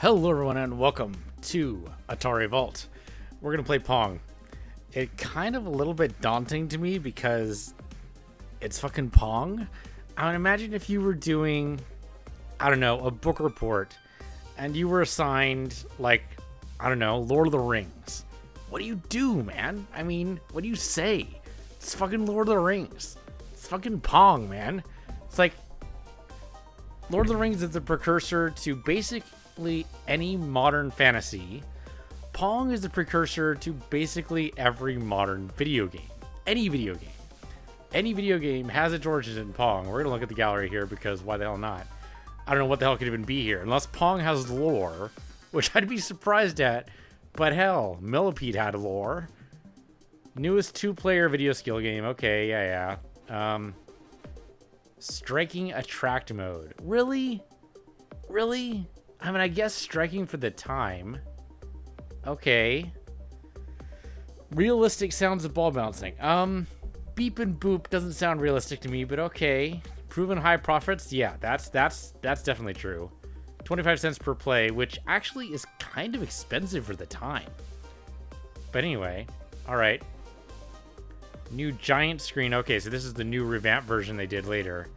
Hello everyone and welcome to Atari Vault. We're going to play Pong. It kind of a little bit daunting to me because it's fucking Pong. I would imagine if you were doing, I don't know, a book report and you were assigned like, I don't know, Lord of the Rings. What do you do, man? I mean, what do you say? It's fucking Lord of the Rings. It's fucking Pong, man. It's like Lord of the Rings is the precursor to basically any modern fantasy. Pong is the precursor to basically every modern video game. Any video game. Any video game has its origins in Pong. We're going to look at the gallery here because why the hell not? I don't know what the hell could even be here. Unless Pong has lore, which I'd be surprised at. But hell, Millipede had lore. Newest two-player video skill game. Okay, yeah. Striking attract mode. Really? Really? I mean, I guess striking for the time. Okay. Realistic sounds of ball bouncing. Beep and boop doesn't sound realistic to me, but okay. Proven high profits? Yeah, that's definitely true. 25 cents per play, which actually is kind of expensive for the time. But anyway, all right. New giant screen. Okay, so this is the new revamped version they did later.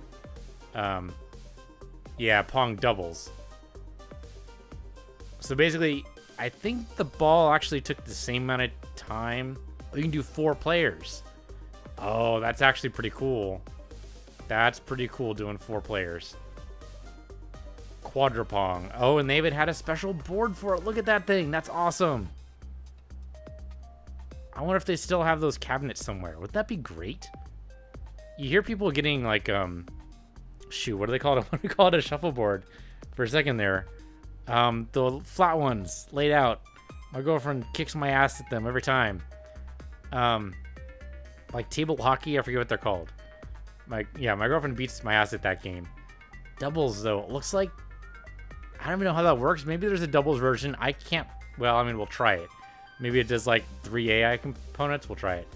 Yeah, Pong doubles. So basically, I think the ball actually took the same amount of time. You can do 4 players. Oh, that's actually pretty cool. That's pretty cool doing 4 players. Quadra-Pong. Oh, and they even had a special board for it. Look at that thing. That's awesome. I wonder if they still have those cabinets somewhere. Would that be great? You hear people getting like, shoot, what do they call it? What do we call it? A shuffleboard for a second there. The flat ones laid out. My girlfriend kicks my ass at them every time. Like table hockey, I forget what they're called. My girlfriend beats my ass at that game. Doubles though, it looks like, I don't even know how that works. Maybe there's a doubles version. I can't, well, I mean, we'll try it. Maybe it does like 3 AI components. We'll try it.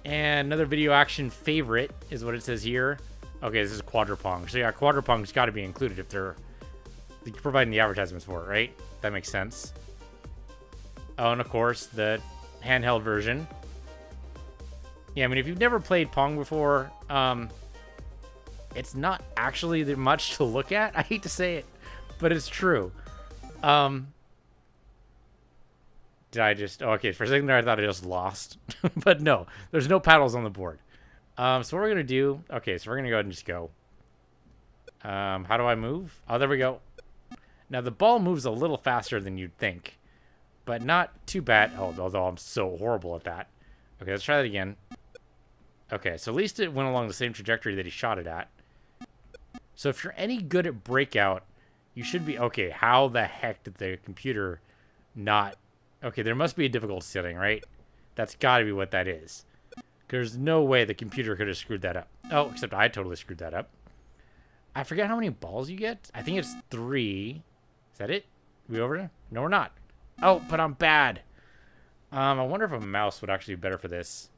And another video action favorite is what it says here. Okay, this is Quadra-Pong. So yeah, Quadra-Pong's got to be included if they're providing the advertisements for it, right? That makes sense. Oh, and of course, the handheld version. Yeah, I mean, if you've never played Pong before, it's not actually that much to look at. I hate to say it, but it's true. Did I just... Oh, okay, for a second there, I thought I just lost. But no, there's no paddles on the board. So what we're going to do... Okay, so we're going to go ahead and just go. How do I move? Oh, there we go. Now, the ball moves a little faster than you'd think. But not too bad. Oh, although I'm so horrible at that. Okay, let's try that again. Okay, so at least it went along the same trajectory that he shot it at. So if you're any good at breakout, you should be... Okay, how the heck did the computer not... Okay, there must be a difficult setting, right? That's got to be what that is. There's no way the computer could have screwed that up. Oh, except I totally screwed that up. I forget how many balls you get. I think it's 3. Is that it? We over there? No, we're not. Oh, but I'm bad. I wonder if a mouse would actually be better for this.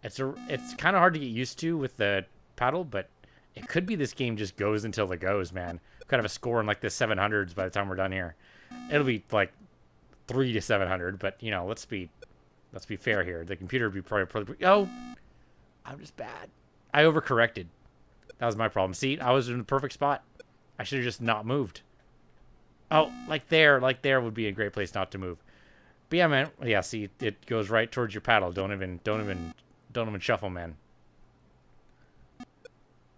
It's kind of hard to get used to with the paddle, but it could be this game just goes until it goes, man. Kind of a score in like the 700s by the time we're done here. It'll be like 3 to 700, but you know, let's be fair here. The computer would be probably oh, I'm just bad. I overcorrected. That was my problem. See, I was in the perfect spot. I should have just not moved. Oh, like there would be a great place not to move. But yeah, man. Yeah, see, it goes right towards your paddle. Don't even shuffle, man.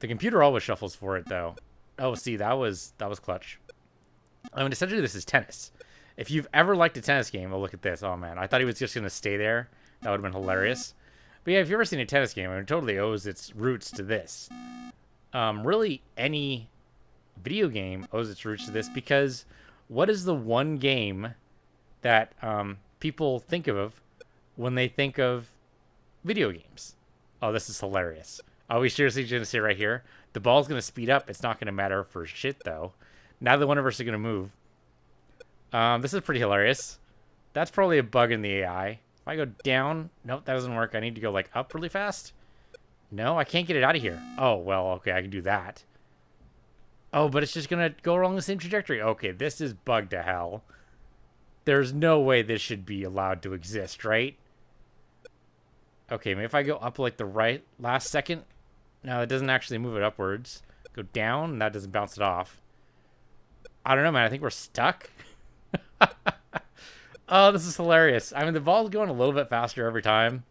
The computer always shuffles for it, though. Oh, see, that was clutch. I mean, essentially, this is tennis. If you've ever liked a tennis game, well, look at this. Oh, man. I thought he was just going to stay there. That would have been hilarious. But yeah, if you've ever seen a tennis game, I mean, it totally owes its roots to this. Really, any video game owes its roots to this because what is the one game that people think of when they think of video games? Oh, this is hilarious. Are we seriously going to say right here? The ball's going to speed up. It's not going to matter for shit, though. Neither one of us are going to move. This is pretty hilarious. That's probably a bug in the AI. If I go down... Nope, that doesn't work. I need to go, like, up really fast. No, I can't get it out of here. Oh, well, okay, I can do that. Oh, but it's just going to go along the same trajectory. Okay, this is bugged to hell. There's no way this should be allowed to exist, right? Okay, maybe if I go up like the right last second. No, it doesn't actually move it upwards. Go down, and that doesn't bounce it off. I don't know, man. I think we're stuck. Oh, this is hilarious. I mean, the ball's going a little bit faster every time.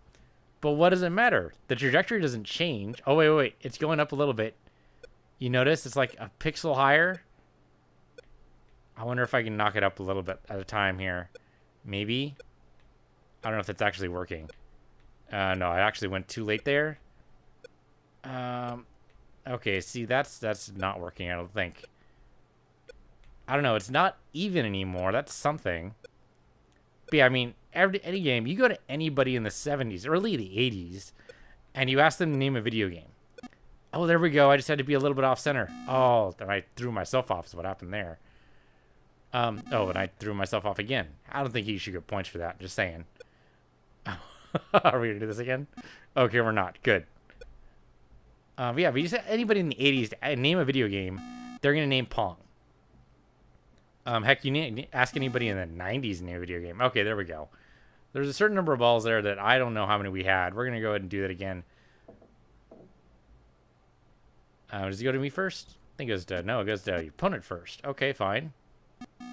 But what does it matter? The trajectory doesn't change. Oh, wait. It's going up a little bit. You notice it's like a pixel higher. I wonder if I can knock it up a little bit at a time here. Maybe. I don't know if that's actually working. No, I actually went too late there. Okay, see, that's not working, I don't think. I don't know, it's not even anymore. That's something. But yeah, I mean, any game, you go to anybody in the 70s, early the 80s, and you ask them to name a video game. Oh, there we go. I just had to be a little bit off center. Oh, then I threw myself off is what happened there. Oh, and I threw myself off again. I don't think you should get points for that. Just saying. Are we going to do this again? Okay, we're not. Good. Yeah, but you said anybody in the 80s name a video game, they're going to name Pong. Heck, you ask anybody in the 90s to name a video game. Okay, there we go. There's a certain number of balls there that I don't know how many we had. We're going to go ahead and do that again. Does it go to me first? I think it goes to... No, it goes to your opponent first. Okay, fine.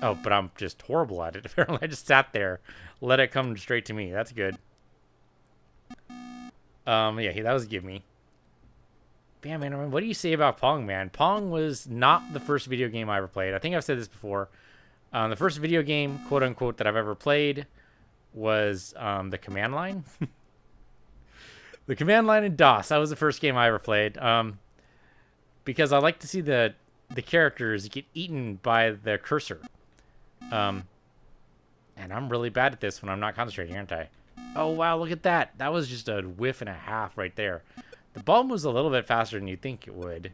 Oh, but I'm just horrible at it. Apparently, I just sat there. Let it come straight to me. That's good. Yeah, that was a give me. Yeah, man, what do you say about Pong, man? Pong was not the first video game I ever played. I think I've said this before. The first video game, quote-unquote, that I've ever played was the Command Line. The Command Line in DOS. That was the first game I ever played. Because I like to see the characters get eaten by the cursor. And I'm really bad at this when I'm not concentrating, aren't I? Oh, wow, look at that. That was just a whiff and a half right there. The ball moves a little bit faster than you'd think it would.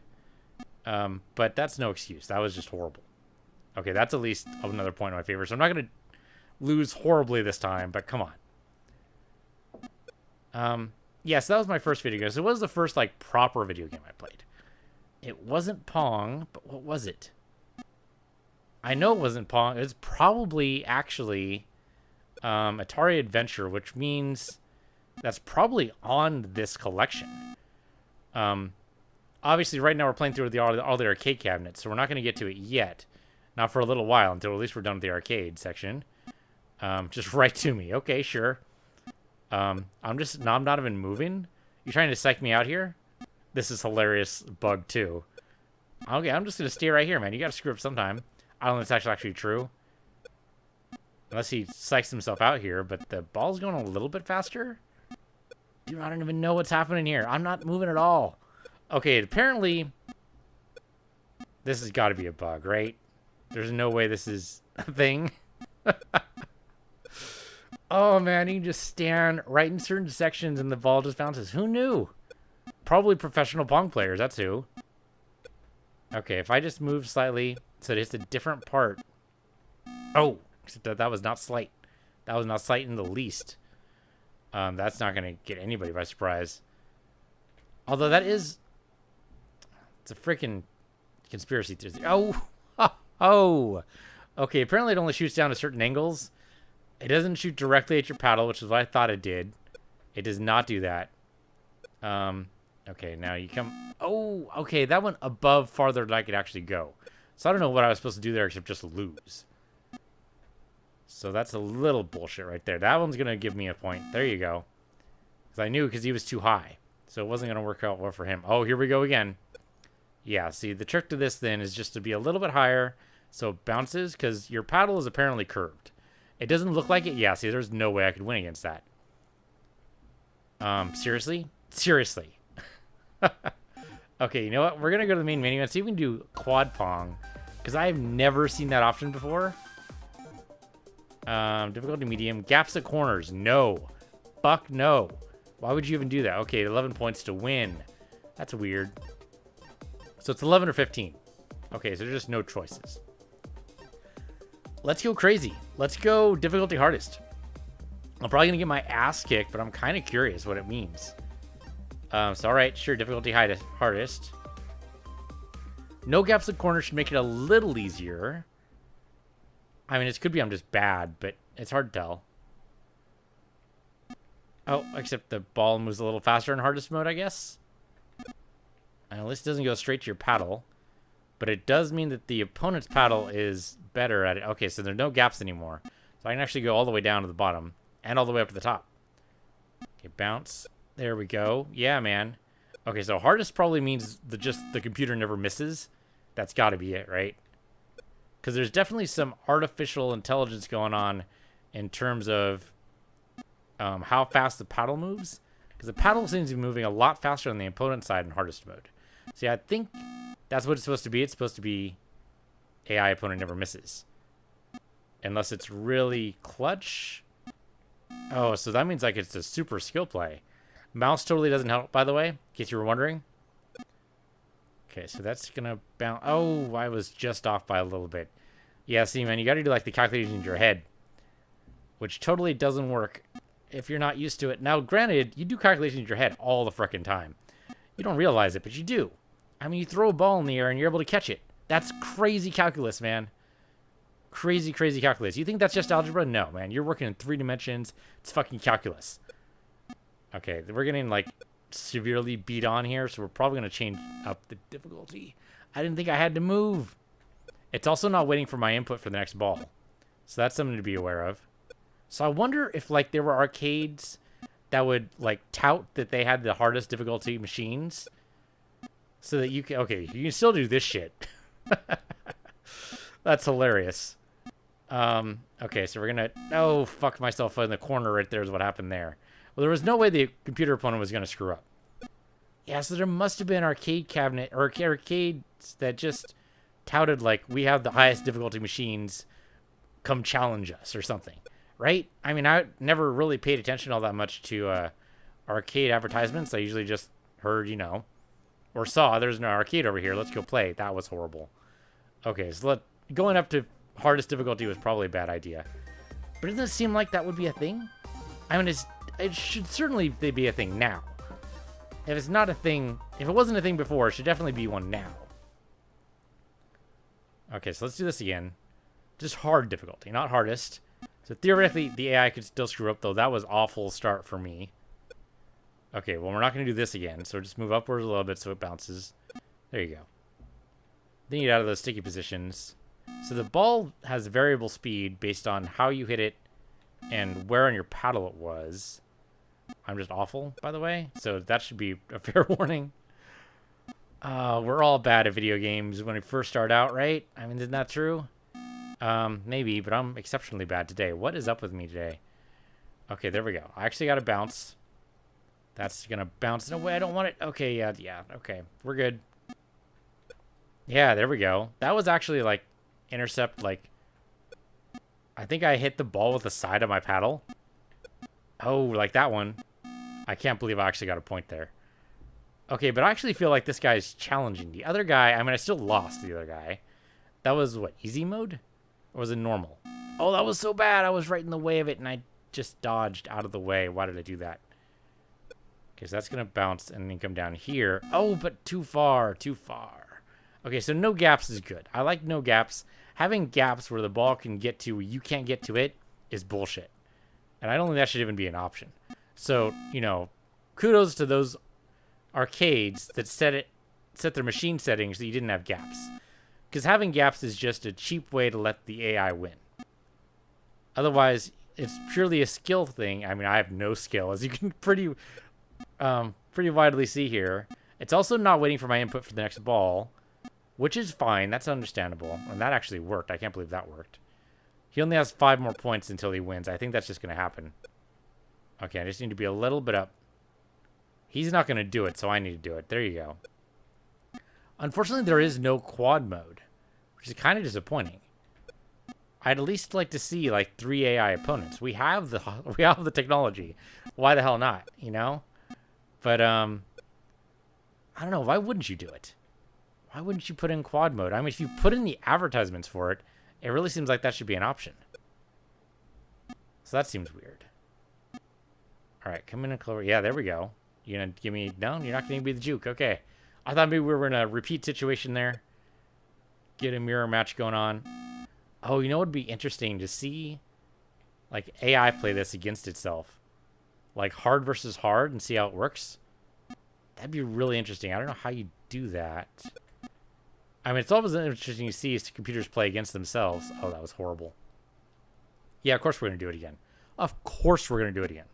But that's no excuse. That was just horrible. Okay, that's at least another point in my favor. So I'm not going to lose horribly this time, but come on. Yeah, so that was my first video game. So it was the first, like, proper video game I played. It wasn't Pong, but what was it? I know it wasn't Pong. It was probably, actually, Atari Adventure, which means that's probably on this collection. Obviously, right now we're playing through all the arcade cabinets, so we're not going to get to it yet. Not for a little while, until at least we're done with the arcade section. Just right to me. Okay, sure. I'm not even moving. You trying to psych me out here? This is hilarious bug, too. Okay, I'm just going to stay right here, man. You got to screw up sometime. I don't know if it's actually true. Unless he psychs himself out here, but the ball's going a little bit faster. Dude, I don't even know what's happening here. I'm not moving at all. Okay, apparently, this has got to be a bug, right? There's no way this is a thing. Oh, man, you can just stand right in certain sections and the ball just bounces. Who knew? Probably professional Pong players, that's who. Okay, if I just move slightly so it hits a different part. Oh, that was not slight. That was not slight in the least. That's not going to get anybody by surprise. Although that is... It's a freaking conspiracy theory. Oh! Oh! Okay, apparently it only shoots down to certain angles. It doesn't shoot directly at your paddle, which is what I thought it did. It does not do that. Okay, now you come... Oh, okay, that went above farther than I could actually go. So I don't know what I was supposed to do there except just lose. So that's a little bullshit right there. That one's going to give me a point. There you go. Because I knew because he was too high. So it wasn't going to work out well for him. Oh, here we go again. Yeah, see, the trick to this then is just to be a little bit higher so it bounces because your paddle is apparently curved. It doesn't look like it. Yeah, see, there's no way I could win against that. Seriously? Seriously. Okay, you know what? We're going to go to the main menu and see if we can do quad Pong. Because I have never seen that option before. Difficulty medium. Gaps at corners. No. Fuck no. Why would you even do that? Okay, 11 points to win. That's weird. So it's 11 or 15. Okay, so there's just no choices. Let's go crazy. Let's go difficulty hardest. I'm probably going to get my ass kicked, but I'm kind of curious what it means. So, all right, sure, difficulty hardest. No gaps in corners should make it a little easier. I mean, it could be I'm just bad, but it's hard to tell. Oh, except the ball moves a little faster in hardest mode, I guess. And at least it doesn't go straight to your paddle. But it does mean that the opponent's paddle is better at it. Okay, so there's no gaps anymore. So I can actually go all the way down to the bottom and all the way up to the top. Okay, bounce. There we go. Yeah, man. Okay, so hardest probably means just the computer never misses. That's got to be it, right? Because there's definitely some artificial intelligence going on in terms of how fast the paddle moves. Because the paddle seems to be moving a lot faster on the opponent's side in hardest mode. See, I think that's what it's supposed to be. It's supposed to be AI opponent never misses. Unless it's really clutch. Oh, so that means like it's a super skill play. Mouse totally doesn't help, by the way, in case you were wondering. Okay, so that's going to bounce. Oh, I was just off by a little bit. Yeah, see, man, you got to do like the calculations in your head. Which totally doesn't work if you're not used to it. Now, granted, you do calculations in your head all the frickin' time. You don't realize it, but you do. I mean, you throw a ball in the air and you're able to catch it. That's crazy calculus, man. Crazy, crazy calculus. You think that's just algebra? No, man. You're working in 3 dimensions. It's fucking calculus. Okay, we're getting, like, severely beat on here, so we're probably going to change up the difficulty. I didn't think I had to move. It's also not waiting for my input for the next ball. So that's something to be aware of. So I wonder if, like, there were arcades that would, like, tout that they had the hardest difficulty machines. So that you can... Okay, you can still do this shit. That's hilarious. Okay, so we're going to... Oh, fuck myself in the corner right there is what happened there. Well, there was no way the computer opponent was going to screw up. Yeah, so there must have been arcade cabinet... Or arcades that just touted, like, we have the highest difficulty machines. Come challenge us or something. Right? I mean, I never really paid attention all that much to arcade advertisements. I usually just heard, you know... Or saw, there's no arcade over here. Let's go play. That was horrible. Okay, so going up to hardest difficulty was probably a bad idea. But doesn't it seem like that would be a thing? I mean, it should certainly be a thing now. If it's not a thing... If it wasn't a thing before, it should definitely be one now. Okay, so let's do this again. Just hard difficulty, not hardest. So theoretically, the AI could still screw up, though. That was awful start for me. Okay, well, we're not going to do this again, so just move upwards a little bit so it bounces. There you go. Then you get out of those sticky positions. So the ball has variable speed based on how you hit it and where on your paddle it was. I'm just awful, by the way, so that should be a fair warning. We're all bad at video games when we first start out, right? I mean, isn't that true? Maybe, but I'm exceptionally bad today. What is up with me today? Okay, there we go. I actually got to bounce. That's going to bounce in a way I don't want it. Okay, yeah, okay. We're good. Yeah, there we go. That was actually, like, intercept, like... I think I hit the ball with the side of my paddle. Oh, like that one. I can't believe I actually got a point there. Okay, but I actually feel like this guy's challenging. The other guy, I mean, I still lost the other guy. That was, what, easy mode? Or was it normal? Oh, that was so bad. I was right in the way of it, and I just dodged out of the way. Why did I do that? Okay, so that's going to bounce and then come down here. Oh, but too far, too far. Okay, so no gaps is good. I like no gaps. Having gaps where the ball can get to where you can't get to it is bullshit. And I don't think that should even be an option. So, you know, kudos to those arcades that set their machine settings so you didn't have gaps. Because having gaps is just a cheap way to let the AI win. Otherwise, it's purely a skill thing. I mean, I have no skill, as you can pretty widely see here. It's also not waiting for my input for the next ball, which is fine. That's understandable. And that actually worked. I can't believe that worked. He only has 5 more points until he wins. I think that's just going to happen. Okay, I just need to be a little bit up. He's not going to do it, so I need to do it. There you go. Unfortunately, there is no quad mode, which is kind of disappointing. I'd at least like to see, like, 3 AI opponents. We have the technology. Why the hell not, you know? But, I don't know. Why wouldn't you do it? Why wouldn't you put in quad mode? I mean, if you put in the advertisements for it, it really seems like that should be an option. So that seems weird. All right, come in and clover. Yeah, there we go. You gonna give me... No, you're not going to be the juke. Okay. I thought maybe we were in a repeat situation there. get a mirror match going on. Oh, you know what would be interesting to see? Like AI play this against itself. Like hard versus hard and see how it works. That'd be really interesting. I don't know how you do that. I mean, it's always interesting to see computers play against themselves. Oh, that was horrible. Yeah, of course we're going to do it again. Of course we're going to do it again.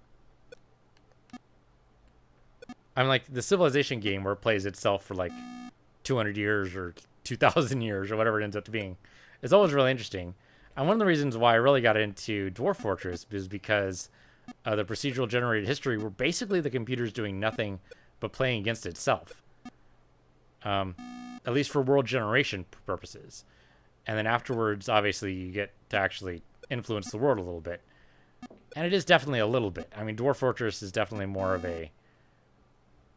I mean, like the Civilization game where it plays itself for like 200 years or 2,000 years or whatever it ends up to being. It's always really interesting. And one of the reasons why I really got into Dwarf Fortress is because the procedural generated history were basically the computers doing nothing but playing against itself. At least for world generation purposes. And then afterwards, obviously, you get to actually influence the world a little bit. And it is definitely a little bit. I mean, Dwarf Fortress is definitely more of a...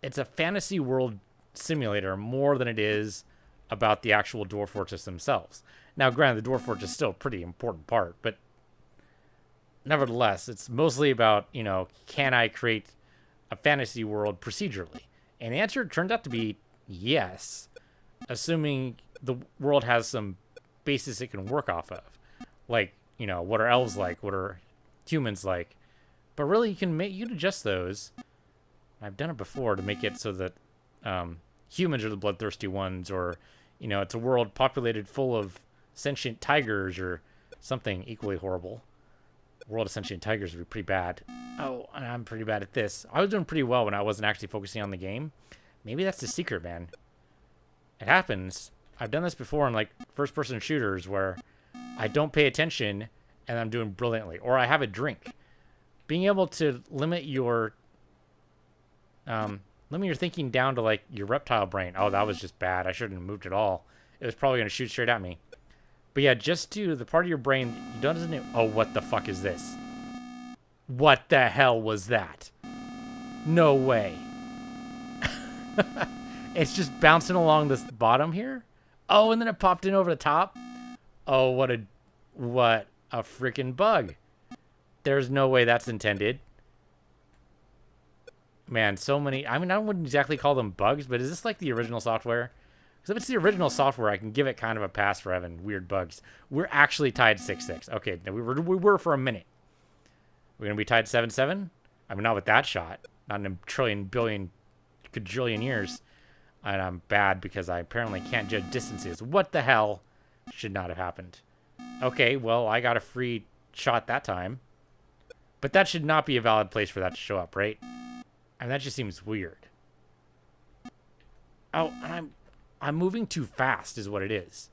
It's a fantasy world simulator more than it is about the actual Dwarf Fortress themselves. Now, granted, the Dwarf Fortress is still a pretty important part, but nevertheless, it's mostly about, you know, can I create a fantasy world procedurally? And the answer turned out to be yes, assuming the world has some basis it can work off of. Like, you know, what are elves like? What are humans like? But really, you can adjust those. I've done it before to make it so that humans are the bloodthirsty ones, or, you know, it's a world populated full of sentient tigers or something equally horrible. World of sentient tigers would be pretty bad. Oh, and I'm pretty bad at this. I was doing pretty well when I wasn't actually focusing on the game. Maybe that's the secret, man. It happens. I've done this before in like first-person shooters where I don't pay attention and I'm doing brilliantly, or I have a drink. Being able to limit your thinking down to like your reptile brain. Oh, that was just bad. I shouldn't have moved at all. It was probably going to shoot straight at me. But yeah, just to the part of your brain doesn't. Oh, what the fuck is this? What the hell was that? No way. It's just bouncing along this bottom here. Oh, and then it popped in over the top. Oh, what a freaking bug. There's no way that's intended. Man, so many. I mean, I wouldn't exactly call them bugs, but is this like the original software? Because if it's the original software, I can give it kind of a pass for having weird bugs. We're actually tied 6-6. Okay, we were for a minute. We're going to be tied 7-7? I mean, not with that shot. Not in a trillion, billion, quadrillion years. And I'm bad because I apparently can't judge distances. What the hell should not have happened? Okay, well, I got a free shot that time. But that should not be a valid place for that to show up, right? I mean, that just seems weird. Oh, and I'm moving too fast is what it is.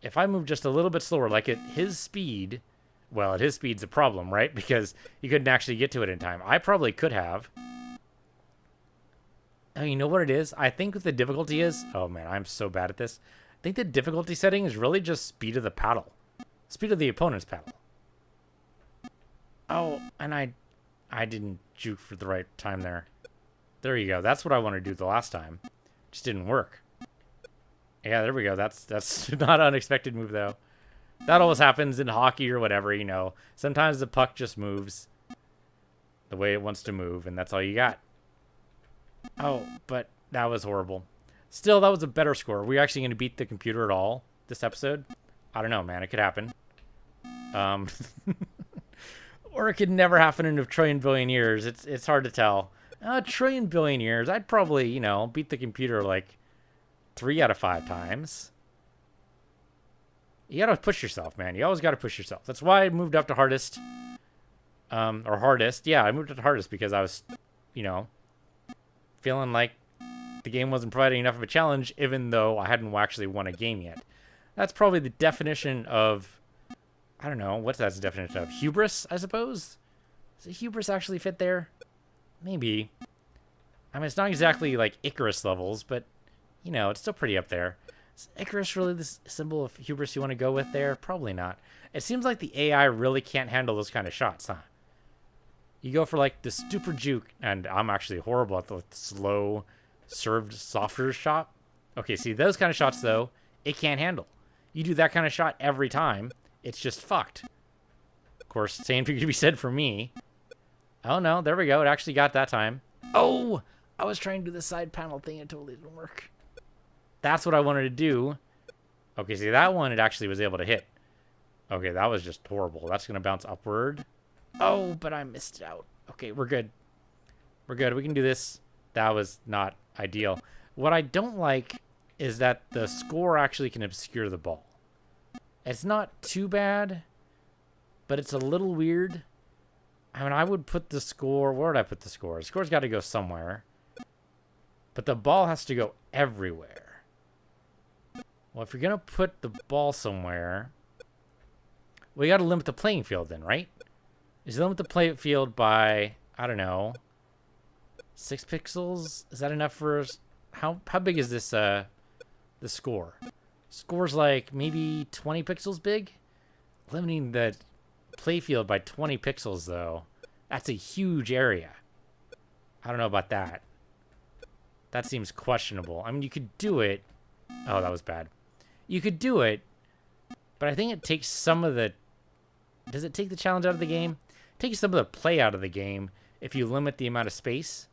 If I move just a little bit slower, like at his speed, well, at his speed's a problem, right? Because you couldn't actually get to it in time. I probably could have. Oh, you know what it is? I think what the difficulty is... Oh, man, I'm so bad at this. I think the difficulty setting is really just speed of the paddle. Speed of the opponent's paddle. Oh, and I didn't juke for the right time there. There you go. That's what I wanted to do the last time. Just didn't work. Yeah, there we go. That's not an unexpected move, though. That always happens in hockey or whatever, you know. Sometimes the puck just moves the way it wants to move, and that's all you got. Oh, but that was horrible. Still, that was a better score. Are we actually going to beat the computer at all this episode? I don't know, man. It could happen. Or it could never happen in a trillion billion years. It's hard to tell. A trillion billion years, I'd probably, you know, beat the computer like 3 out of 5 times. You gotta push yourself, man. You always gotta push yourself. That's why I moved up to hardest. Or hardest. Yeah, I moved up to hardest because I was, you know, feeling like the game wasn't providing enough of a challenge, even though I hadn't actually won a game yet. That's probably the definition of... I don't know. What's that definition of? Hubris, I suppose? Does hubris actually fit there? Maybe. I mean, it's not exactly like Icarus levels, but, you know, it's still pretty up there. Is Icarus really the symbol of hubris you want to go with there? Probably not. It seems like the AI really can't handle those kind of shots, huh? You go for, like, the super juke, and I'm actually horrible at the slow, served, softer shot. Okay, see, those kind of shots, though, it can't handle. You do that kind of shot every time, it's just fucked. Of course, same thing could be said for me. Oh, no, there we go. It actually got that time. Oh, I was trying to do the side panel thing. It totally didn't work. That's what I wanted to do. Okay, see, that one it actually was able to hit. Okay, that was just horrible. That's going to bounce upward. Oh, but I missed it out. Okay, we're good. We're good. We can do this. That was not ideal. What I don't like is that the score actually can obscure the ball. It's not too bad, but it's a little weird. I mean, I would put the score... Where would I put the score? The score's got to go somewhere. But the ball has to go everywhere. Well, if you're going to put the ball somewhere... We got to limit the playing field then, right? Is limit the playing field by, I don't know, 6 pixels? Is that enough for us? How big is this the score? Score's like maybe 20 pixels big? Limiting the play field by 20 pixels, though. That's a huge area. I don't know about that. That seems questionable. I mean, you could do it. Oh, that was bad. You could do it, but I think it takes some of the... Does it take the challenge out of the game? It takes some of the play out of the game if you limit the amount of space.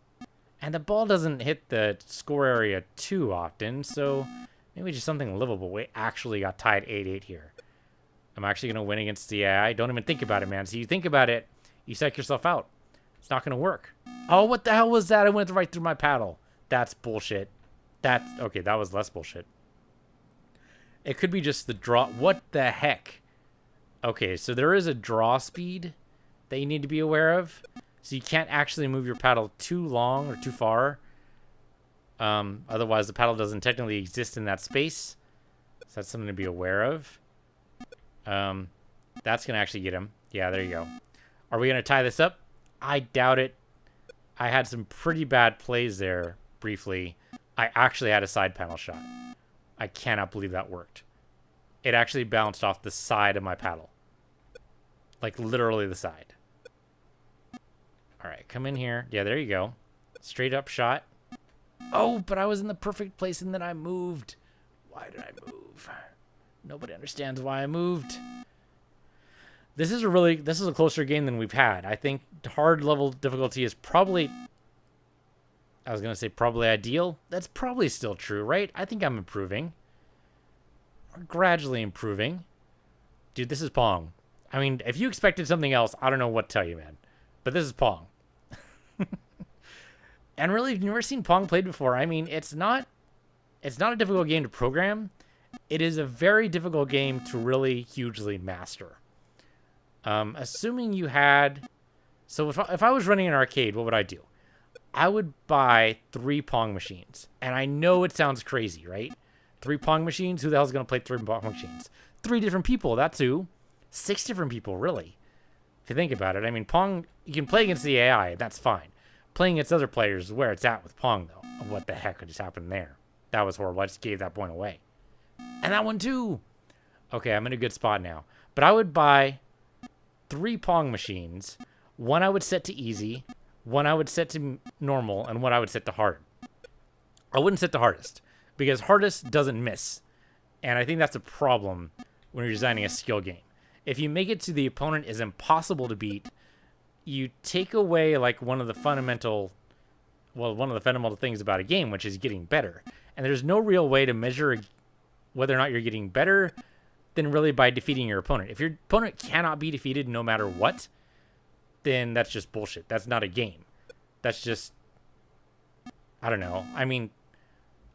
And the ball doesn't hit the score area too often, so maybe just something livable. We actually got tied 8-8 here. I'm actually going to win against the AI. Don't even think about it, man. So you think about it, you psych yourself out. It's not going to work. Oh, what the hell was that? I went right through my paddle. That's bullshit. Okay, that was less bullshit. It could be just the draw. What the heck? Okay, so there is a draw speed that you need to be aware of. So you can't actually move your paddle too long or too far. Otherwise, the paddle doesn't technically exist in that space. So that's something to be aware of. That's going to actually get him. Yeah, there you go. Are we going to tie this up? I doubt it. I had some pretty bad plays there briefly. I actually had a side panel shot. I cannot believe that worked. It actually bounced off the side of my paddle. Like, literally the side. All right, come in here. Yeah, there you go. Straight up shot. Oh, but I was in the perfect place and then I moved. Why did I move? Nobody understands why I moved. This is a closer game than we've had. I think hard level difficulty is probably... I was going to say probably ideal. That's probably still true, right? I think I'm improving. We're gradually improving. Dude, this is Pong. I mean, if you expected something else, I don't know what to tell you, man. But this is Pong. And really, if you've never seen Pong played before, I mean, it's not a difficult game to program. It is a very difficult game to really hugely master. Assuming you had... So if I was running an arcade, what would I do? I would buy 3 Pong machines. And I know it sounds crazy, right? 3 Pong machines? Who the hell's going to play 3 Pong machines? 3 different people, that's who. 6 different people, really. If you think about it. I mean, Pong, you can play against the AI, that's fine. Playing against other players is where it's at with Pong, though. What the heck just happened there? That was horrible. I just gave that point away. And that one, too. Okay, I'm in a good spot now. But I would buy 3 Pong machines. 1 I would set to easy. 1 I would set to normal. And 1 I would set to hard. I wouldn't set to hardest. Because hardest doesn't miss. And I think that's a problem when you're designing a skill game. If you make it to the opponent is impossible to beat, you take away like one of the fundamental things about a game, which is getting better. And there's no real way to measure whether or not you're getting better than really by defeating your opponent. If your opponent cannot be defeated no matter what, then that's just bullshit. That's not a game. That's just, I don't know. I mean,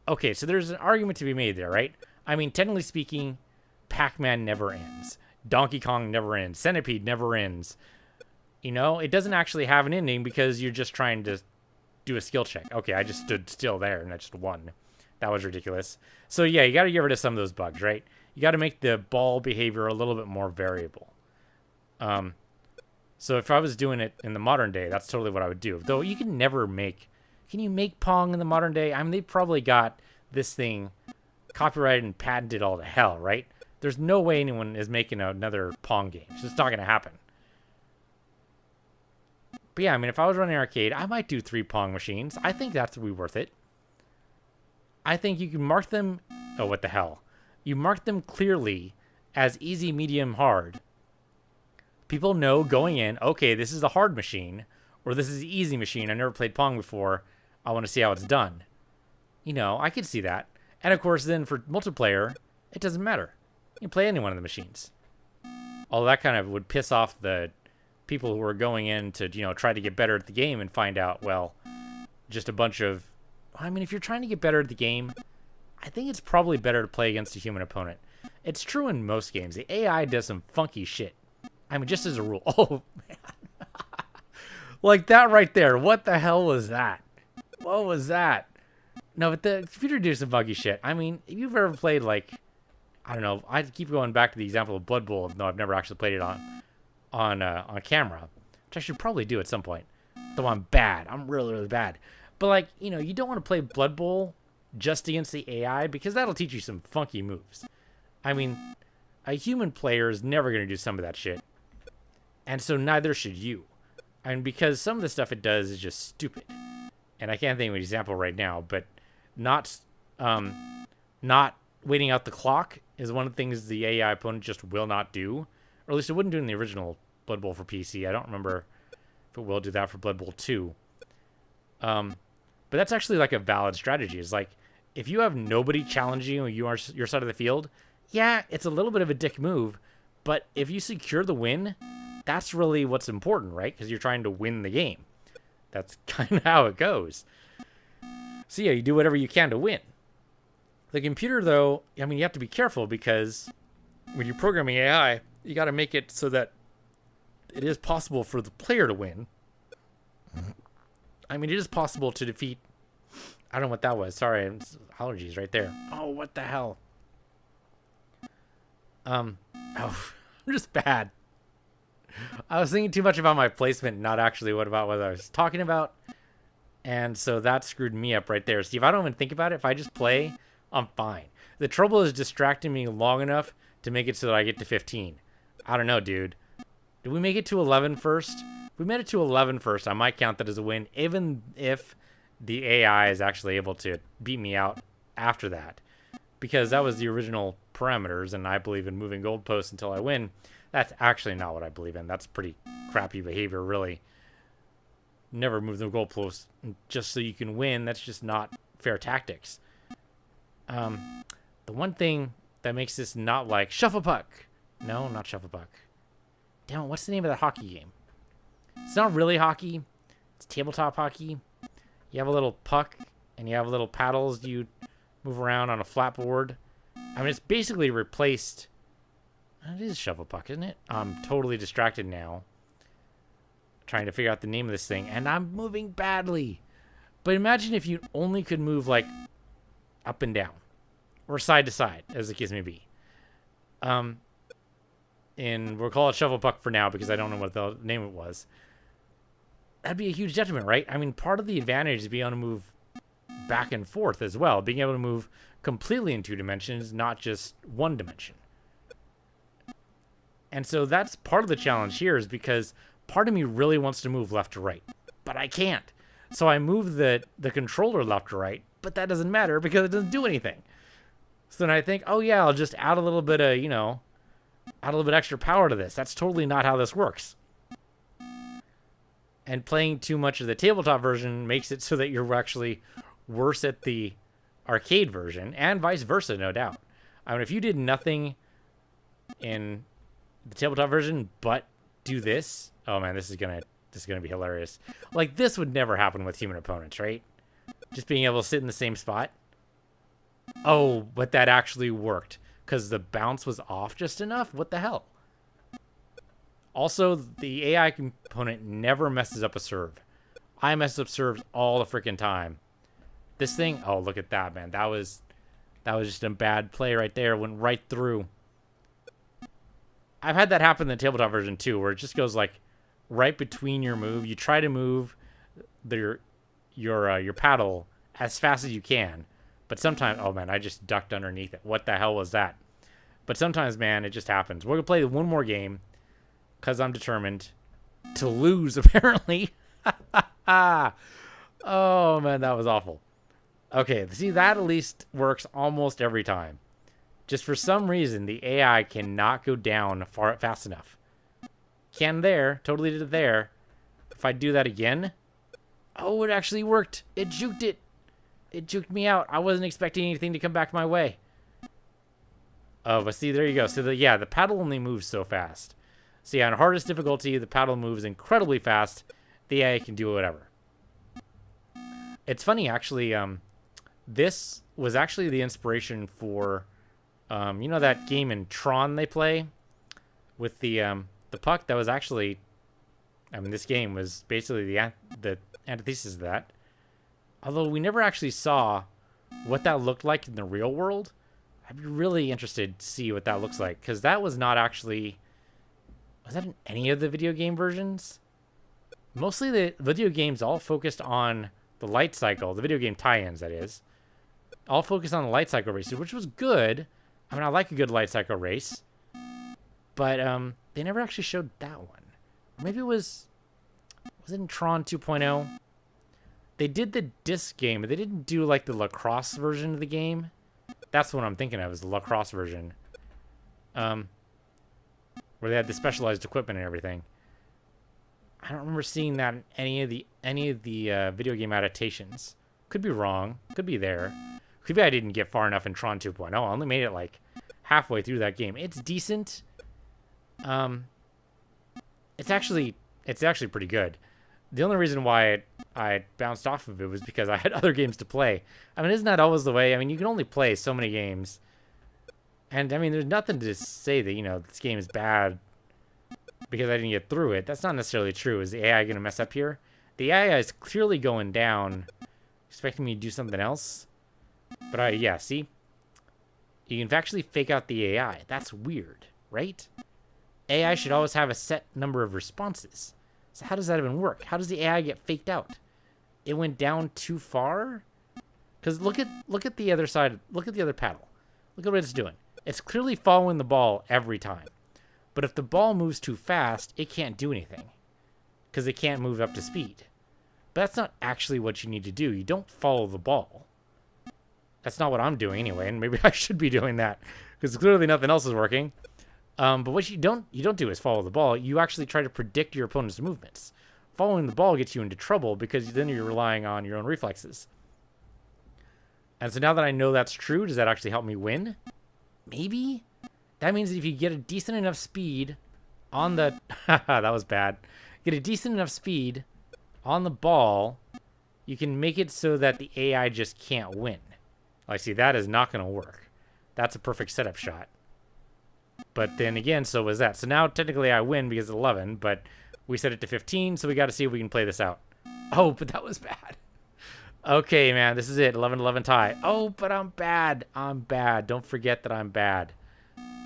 okay, so there's an argument to be made there, right? I mean, technically speaking, Pac-Man never ends. Donkey Kong never ends. Centipede never ends. You know, it doesn't actually have an ending because you're just trying to do a skill check. Okay, I just stood still there and I just won. That was ridiculous. So yeah, you got to get rid of some of those bugs, right? You got to make the ball behavior a little bit more variable. So if I was doing it in the modern day, that's totally what I would do. Though you can never make... Can you make Pong in the modern day? I mean, they probably got this thing copyrighted and patented all to hell, right? There's no way anyone is making another Pong game. It's just not going to happen. But yeah, I mean, if I was running an arcade, I might do 3 Pong machines. I think that's be worth it. I think you can mark them... Oh, what the hell? You mark them clearly as easy, medium, hard. People know going in, okay, this is a hard machine, or this is the easy machine. I've never played Pong before. I want to see how it's done. You know, I could see that. And of course, then for multiplayer, It doesn't matter. You can play any one of the machines. Although that kind of would piss off the people who are going in to, try to get better at the game and find out, well, just a bunch of... I mean, if you're trying to get better at the game, I think it's probably better to play against a human opponent. It's true in most games. The AI does some funky shit. I mean, just as a rule. Oh, man. Like that right there. What the hell was that? What was that? No, but the computer does some funky shit. I mean, if you've ever played, like... I don't know. I keep going back to the example of Blood Bowl, though I've never actually played it on camera, which I should probably do at some point. Though I'm bad. I'm really, really bad. But, like, you don't want to play Blood Bowl just against the AI because that'll teach you some funky moves. I mean, a human player is never going to do some of that shit. And so neither should you. And because some of the stuff it does is just stupid. And I can't think of an example right now, but not waiting out the clock is one of the things the AI opponent just will not do. Or at least it wouldn't do in the original Blood Bowl for PC. I don't remember if it will do that for Blood Bowl 2. But that's actually like a valid strategy. It's like, if you have nobody challenging you your side of the field, yeah, it's a little bit of a dick move. But if you secure the win, that's really what's important, right? Because you're trying to win the game. That's kind of how it goes. So yeah, you do whatever you can to win. The computer, though, I mean, you have to be careful because when you're programming AI, you got to make it so that it is possible for the player to win. I mean, it is possible to defeat... I don't know what that was. Sorry, allergies right there. Oh, what the hell? I'm just bad. I was thinking too much about my placement, not actually about what I was talking about. And so that screwed me up right there. See, if I don't even think about it, if I just play, I'm fine. The trouble is distracting me long enough to make it so that I get to 15. I don't know, dude. Did we make it to 11 first? If we made it to 11 first, I might count that as a win, even if the AI is actually able to beat me out after that. Because that was the original parameters, and I believe in moving goalposts until I win. That's actually not what I believe in. That's pretty crappy behavior, really. Never move the goalposts just so you can win. That's just not fair tactics. The one thing that makes this not like Shuffle Puck. No, not Shuffle Puck. Damn it, what's the name of that hockey game? It's not really hockey. It's tabletop hockey. You have a little puck, and you have little paddles you move around on a flat board. I mean, it's basically replaced... It is Shuffle Puck, isn't it? I'm totally distracted now. Trying to figure out the name of this thing, and I'm moving badly. But imagine if you only could move, like, up and down. Or side to side, as the case may be. And we'll call it Shuffle Puck for now, because I don't know what the name it was. That'd be a huge detriment, right? I mean, part of the advantage is being able to move back and forth as well. Being able to move completely in 2 dimensions, not just 1 dimension. And so that's part of the challenge here, is because part of me really wants to move left to right, but I can't. So I move the controller left to right, but that doesn't matter because it doesn't do anything. So then I think, oh yeah, I'll just add a little bit of, add a little bit extra power to this. That's totally not how this works. And playing too much of the tabletop version makes it so that you're actually worse at the arcade version, and vice versa, no doubt. I mean, if you did nothing in the tabletop version but do this, oh man, this is gonna be hilarious. Like, this would never happen with human opponents, right? Just being able to sit in the same spot. Oh, but that actually worked because the bounce was off just enough. What the hell? Also, the AI component never messes up a serve. I mess up serves all the freaking time. This thing, oh, look at that, man. That was just a bad play right there. Went right through. I've had that happen in the tabletop version too, where it just goes like right between your move. You try to move your paddle as fast as you can, but sometimes, oh man, I just ducked underneath it. What the hell was that? But sometimes, man, it just happens. We're gonna play one more game because I'm determined to lose. Apparently. Oh man, that was awful. Okay, see, that at least works almost every time. Just for some reason, the AI cannot go down fast enough. Can there. Totally did it there. If I do that again... Oh, it actually worked. It juked it. It juked me out. I wasn't expecting anything to come back my way. Oh, but see, there you go. So the paddle only moves so fast. So yeah, on hardest difficulty, the paddle moves incredibly fast. The AI can do whatever. It's funny, actually. This was actually the inspiration for, you know, that game in Tron they play with the puck. That was actually, I mean, this game was basically the antithesis of that. Although we never actually saw what that looked like in the real world. I'd be really interested to see what that looks like, because that was not actually... Was that in any of the video game versions? Mostly the video games all focused on the light cycle, the video game tie-ins, that is. All focused on the light cycle races, which was good. I mean, I like a good light cycle race. But they never actually showed that one. Maybe it was it in Tron 2.0? They did the disc game, but they didn't do like the lacrosse version of the game. That's what I'm thinking of, is the lacrosse version. Where they had the specialized equipment and everything. I don't remember seeing that in any of the video game adaptations. Could be wrong. Could be there. Could be I didn't get far enough in Tron 2.0. I only made it like halfway through that game. It's decent. It's actually pretty good. The only reason why I bounced off of it was because I had other games to play. I mean, isn't that always the way? I mean, you can only play so many games. And, I mean, there's nothing to say that, you know, this game is bad because I didn't get through it. That's not necessarily true. Is the AI going to mess up here? The AI is clearly going down, expecting me to do something else. But, yeah, see? You can actually fake out the AI. That's weird, right? AI should always have a set number of responses. So how does that even work? How does the AI get faked out? It went down too far? Because look at the other side. Look at the other paddle. Look at what it's doing. It's clearly following the ball every time. But if the ball moves too fast, it can't do anything. Because it can't move up to speed. But that's not actually what you need to do. You don't follow the ball. That's not what I'm doing anyway, and maybe I should be doing that. Because clearly nothing else is working. But what you don't do is follow the ball. You actually try to predict your opponent's movements. Following the ball gets you into trouble because then you're relying on your own reflexes. And so now that I know that's true, does that actually help me win? Maybe? That means that if you get a decent enough speed on the... that was bad. Get a decent enough speed on the ball, you can make it so that the AI just can't win. Like, see, that is not going to work. That's a perfect setup shot. But then again, so was that. So now technically I win because it's 11, but we set it to 15, so we got to see if we can play this out. Oh, but that was bad. Okay, man, this is it. 11-11 tie. Oh, but I'm bad. I'm bad. Don't forget that I'm bad.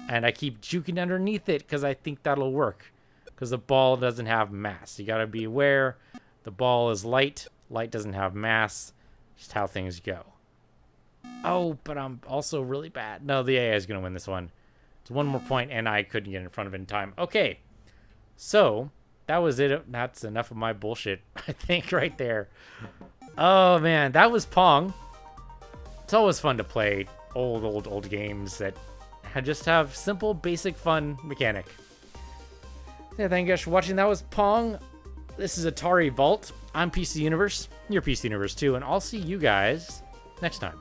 And I keep juking underneath it because I think that'll work. Because the ball doesn't have mass. You got to be aware. The ball is light. Light doesn't have mass. Just how things go. Oh, but I'm also really bad. No, the AI is going to win this one. It's one more point, and I couldn't get in front of it in time. Okay, so that was it. That's enough of my bullshit, I think, right there. Oh, man, that was Pong. It's always fun to play old games that just have simple, basic, fun mechanic. Yeah, thank you guys for watching. That was Pong. This is Atari Vault. I'm PC Universe. You're PC Universe, too, and I'll see you guys next time.